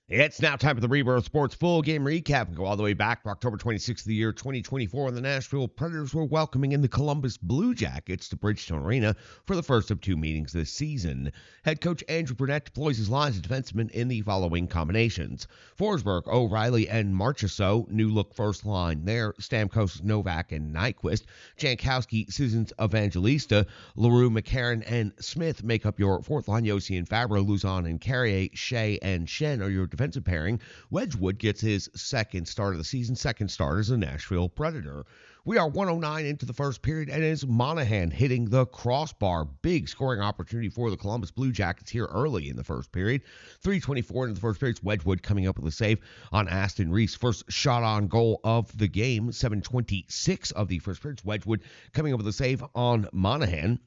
It's now time for the Rebirth Sports full game recap. Go all the way back to October 26th of the year 2024 when the Nashville Predators were welcoming in the Columbus Blue Jackets to Bridgestone Arena for the first of two meetings this season. Head coach Andrew Burnett deploys his lines of defensemen in the following combinations: Forsberg, O'Reilly, and Marchessault. New look first line there. Stamkos, Novak, and Nyquist. Jankowski, Sissons, Evangelista. Leroux, McCarron, and Smith make up your fourth line. Yossi and Fabro, Luzon and Carrier, Shea and Shen are your defensive pairing. Wedgwood gets his second start of the season, second start as a Nashville Predator. We are 109 into the first period, and it's Monahan hitting the crossbar. Big scoring opportunity for the Columbus Blue Jackets here early in the first period. 3:24 into the first period. Wedgwood coming up with a save on Aston Reese. First shot on goal of the game. 7:26 of the first period. Wedgwood coming up with a save on Monahan.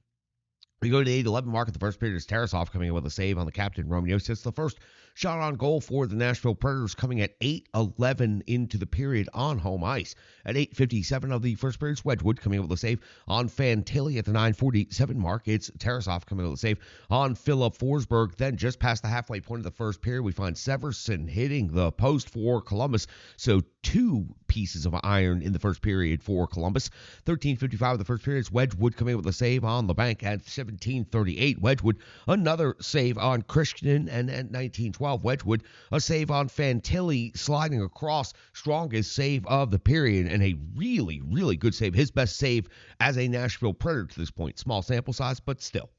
We go to the 8-11 mark at the first period. It's Tarasov coming in with a save on the captain, Roman Yossi. It's the first shot on goal for the Nashville Predators coming at 8:11 into the period on home ice. At 8:57 of the first period, it's Wedgwood coming in with a save on Fantilli at the 9:47 mark. It's Tarasov coming in with a save on Philip Forsberg. Then just past the halfway point of the first period, we find Severson hitting the post for Columbus. So two pieces of iron in the first period for Columbus. 13:55 of the first period, it's Wedgwood coming in with a save on the bank at 17:38. Wedgwood, another save on Christian, and at 19:12, Wedgwood, a save on Fantilli sliding across. Strongest save of the period, and a really, really good save. His best save as a Nashville Predator to this point. Small sample size, but still.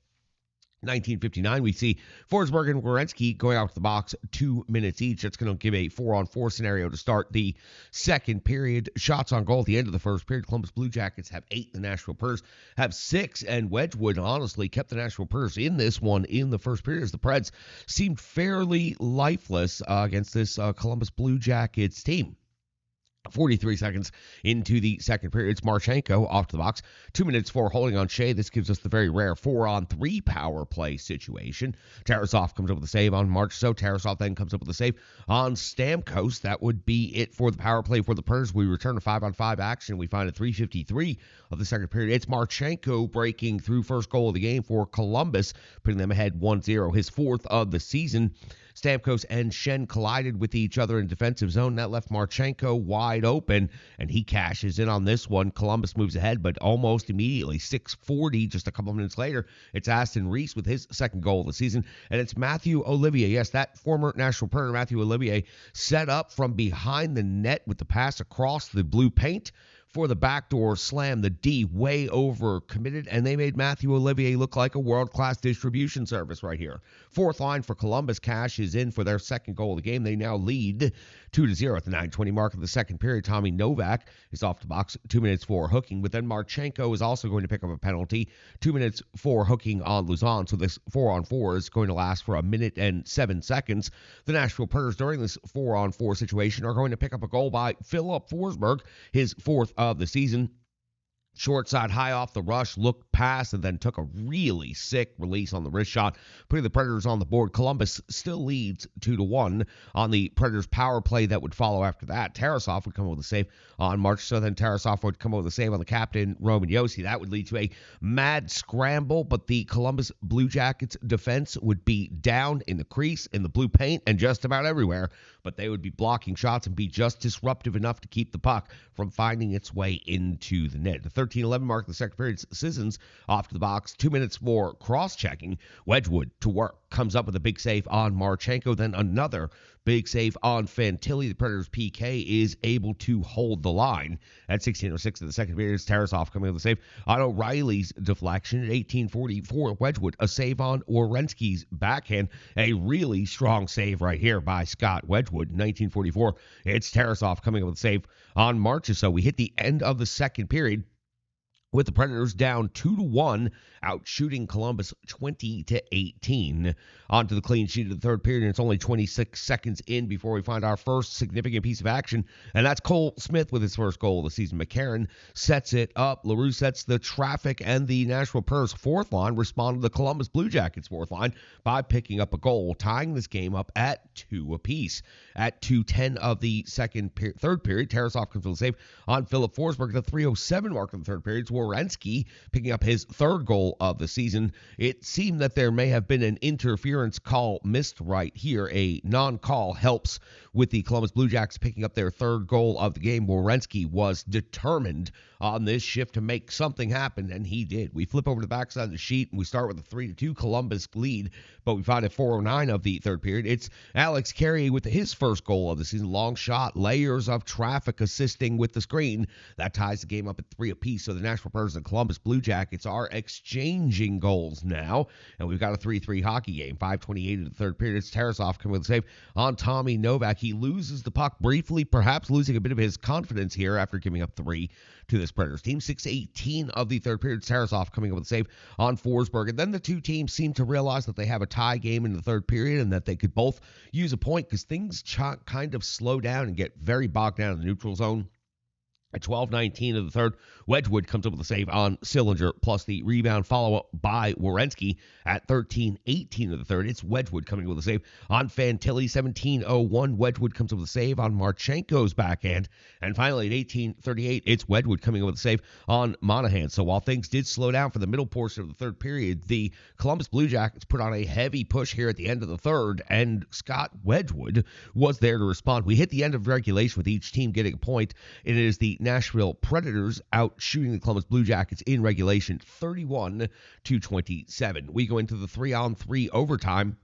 19:59, we see Forsberg and Werenski going out to the box 2 minutes each. That's going to give a 4-on-4 scenario to start the second period. Shots on goal at the end of the first period. Columbus Blue Jackets have 8. The Nashville Predators have 6. And Wedgwood honestly kept the Nashville Predators in this one in the first period as the Preds seemed fairly lifeless against this Columbus Blue Jackets team. 43 seconds into the second period, it's Marchenko off to the box. 2 minutes for holding on Shea. This gives us the very rare 4-on-3 power play situation. Tarasov comes up with a save on Marchessault. Tarasov then comes up with a save on Stamkos. That would be it for the power play for the Predators. We return to 5-on-5 action. We find at 3:53 of the second period, it's Marchenko breaking through first goal of the game for Columbus, putting them ahead 1-0. His fourth of the season. Stamkos and Shen collided with each other in defensive zone. That left Marchenko wide open, and he cashes in on this one. Columbus moves ahead, but almost immediately. 6:40, just a couple minutes later, it's Aston Reese with his second goal of the season, and it's Matthew Olivier. Yes, that former Nashville Predator, Matthew Olivier, set up from behind the net with the pass across the blue paint for the backdoor slam. The D way over committed, and they made Matthew Olivier look like a world-class distribution service right here. Fourth line for Columbus cashes in for their second goal of the game. They now lead 2-0 at the 9:20 mark of the second period. Tommy Novak is off the box, 2 minutes for hooking, but then Marchenko is also going to pick up a penalty. 2 minutes for hooking on Luzon, so this 4-on-4 is going to last for 1 minute and 7 seconds. The Nashville Predators during this 4-on-4 situation are going to pick up a goal by Philip Forsberg, his fourth of the season. Short side high off the rush, looked past, and then took a really sick release on the wrist shot, putting the Predators on the board. Columbus still leads 2-1 on the Predators power play that would follow after that. Tarasov would come up with a save on March, so then Tarasov would come up with a save on the captain, Roman Yossi. That would lead to a mad scramble, but the Columbus Blue Jackets defense would be down in the crease, in the blue paint, and just about everywhere, but they would be blocking shots and be just disruptive enough to keep the puck from finding its way into the net. The 13:11 mark of the second period, Sissons off to the box, 2 minutes for cross-checking. Wedgwood to work, comes up with a big save on Marchenko, then another big save on Fantilli. The Predators' PK is able to hold the line. At 16:06 of the second period, it's Tarasov coming with a save on O'Reilly's deflection. At 18:44, Wedgwood, a save on Werenski's backhand. A really strong save right here by Scott Wedgwood. 19:44, it's Tarasov coming up with a save on Marchessault. We hit the end of the second period with the Predators down 2-1, out shooting Columbus 20-18. On to the clean sheet of the third period, and it's only 26 seconds in before we find our first significant piece of action, and that's Cole Smith with his first goal of the season. McCarron sets it up. Leroux sets the traffic, and the Nashville Predators' fourth line responded to the Columbus Blue Jackets' fourth line by picking up a goal, tying this game up at 2 apiece. At 2:10 of the third period, Tarasov comes with a save on Philip Forsberg. At the 3:07 mark of the third period, it's Werenski picking up his third goal of the season. It seemed that there may have been an interference call missed right here. A non-call helps with the Columbus Blue Jackets picking up their third goal of the game. Werenski was determined on this shift to make something happen, and he did. We flip over to the backside of the sheet, and we start with a 3-2 Columbus lead, but we find at 4:09 of the third period, it's Alex Carey with his first goal of the season. Long shot, layers of traffic assisting with the screen. That ties the game up at 3 apiece, so the Nashville Predators and Columbus Blue Jackets are exchanging goals now, and we've got a 3-3 hockey game. 5:28 of the third period, it's Tarasov coming with a save on Tommy Novak. He loses the puck briefly, perhaps losing a bit of his confidence here after giving up 3 to this Predators team. 6:18 of the third period, Tarasov coming up with a save on Forsberg. And then the two teams seem to realize that they have a tie game in the third period and that they could both use a point because things kind of slow down and get very bogged down in the neutral zone. At 12:19 of the third, Wedgwood comes up with a save on Sillinger, plus the rebound follow-up by Werenski. At 13:18 of the third, it's Wedgwood coming with a save on Fantilli. 17:01, Wedgwood comes up with a save on Marchenko's backhand. And finally, at 18:38, it's Wedgwood coming up with a save on Monahan. So while things did slow down for the middle portion of the third period, the Columbus Blue Jackets put on a heavy push here at the end of the third, and Scott Wedgwood was there to respond. We hit the end of regulation with each team getting a point. It is the Nashville Predators out shooting the Columbus Blue Jackets in regulation 31-27. We go into the 3-on-3 overtime.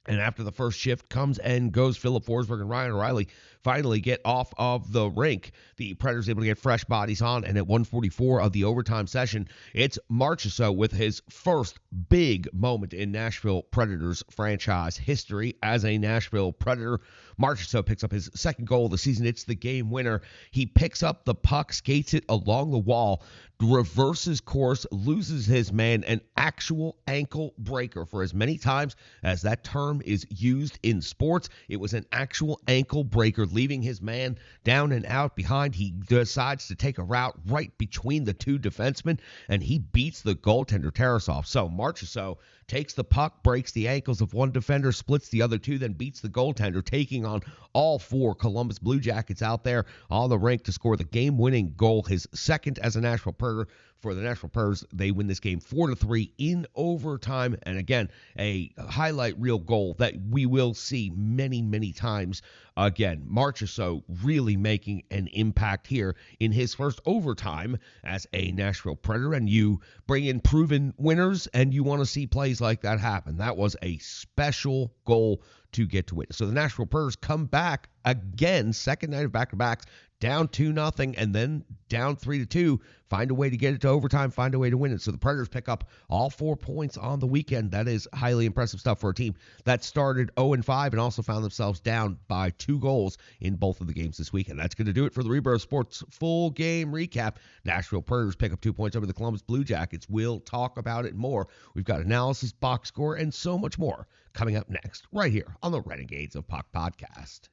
And after the first shift comes and goes, Philip Forsberg and Ryan O'Reilly finally get off of the rink. The Predators able to get fresh bodies on, and at 1:44 of the overtime session, it's Marchessault with his first big moment in Nashville Predators franchise history as a Nashville Predator. Marchessault picks up his second goal of the season. It's the game winner. He picks up the puck, skates it along the wall, reverses course, loses his man, an actual ankle breaker. For as many times as that term is used in sports, it was an actual ankle breaker, leaving his man down and out behind. He decides to take a route right between the two defensemen, and he beats the goaltender Tarasov. So Marchessault takes the puck, breaks the ankles of one defender, splits the other two, then beats the goaltender, taking on all four Columbus Blue Jackets out there on the rink to score the game-winning goal, his second as a Nashville Predator. For the Nashville Predators, they win this game 4-3 in overtime. And again, a highlight reel goal that we will see many, many times again. Marchessault really making an impact here in his first overtime as a Nashville Predator. And you bring in proven winners, and you want to see plays like that happen. That was a special goal to get to witness. So the Nashville Predators come back again, second night of back-to-backs, down 2-0, and then down 3-2, find a way to get it to overtime, find a way to win it. So the Predators pick up all 4 points on the weekend. That is highly impressive stuff for a team that started 0-5 and also found themselves down by 2 goals in both of the games this weekend. That's going to do it for the Rebirth Sports full game recap. Nashville Predators pick up 2 points over the Columbus Blue Jackets. We'll talk about it more. We've got analysis, box score, and so much more coming up next right here on the Renegades of Puck podcast.